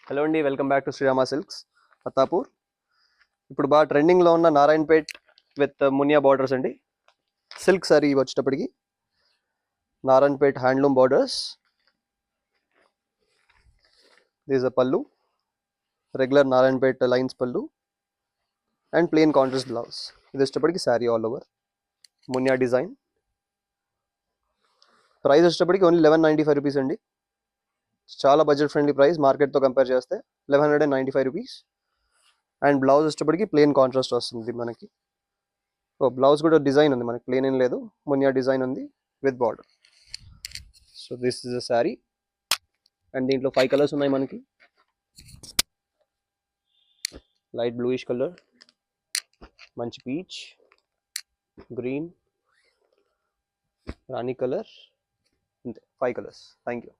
Hello అండి, welcome back to Srirama silks Attapur. ఇప్పుడు బాగా ట్రెండింగ్లో ఉన్న నారాయణపేట్ విత్ మునియా బార్డర్స్ అండి. సిల్క్ సారీ వచ్చేటప్పటికి Narayanpet handloom borders. This a pallu, regular Narayanpet lines pallu and plain contrast blouse. ఇది వచ్చేటప్పటికి sari all over Muniya design. Price వచ్చేటప్పటికి ఓన్లీ 1195 రూపీస్ అండి. చాలా బడ్జెట్ ఫ్రెండ్లీ ప్రైస్ మార్కెట్తో కంపేర్ చేస్తే 1195 రూపీస్. అండ్ బ్లౌజ్ వచ్చేటప్పటికి ప్లెయిన్ కాంట్రాస్ట్ వస్తుంది మనకి. బ్లౌజ్ కూడా డిజైన్ ఉంది మనకి, ప్లెయిన్ ఏం లేదు, మునియా డిజైన్ ఉంది with border. So this is a sari and దీంట్లో 5 కలర్స్ ఉన్నాయి మనకి. లైట్ బ్లూయిష్ కలర్, మంచి పీచ్, గ్రీన్, రాణి కలర్, అంతే 5 కలర్స్. Thank you.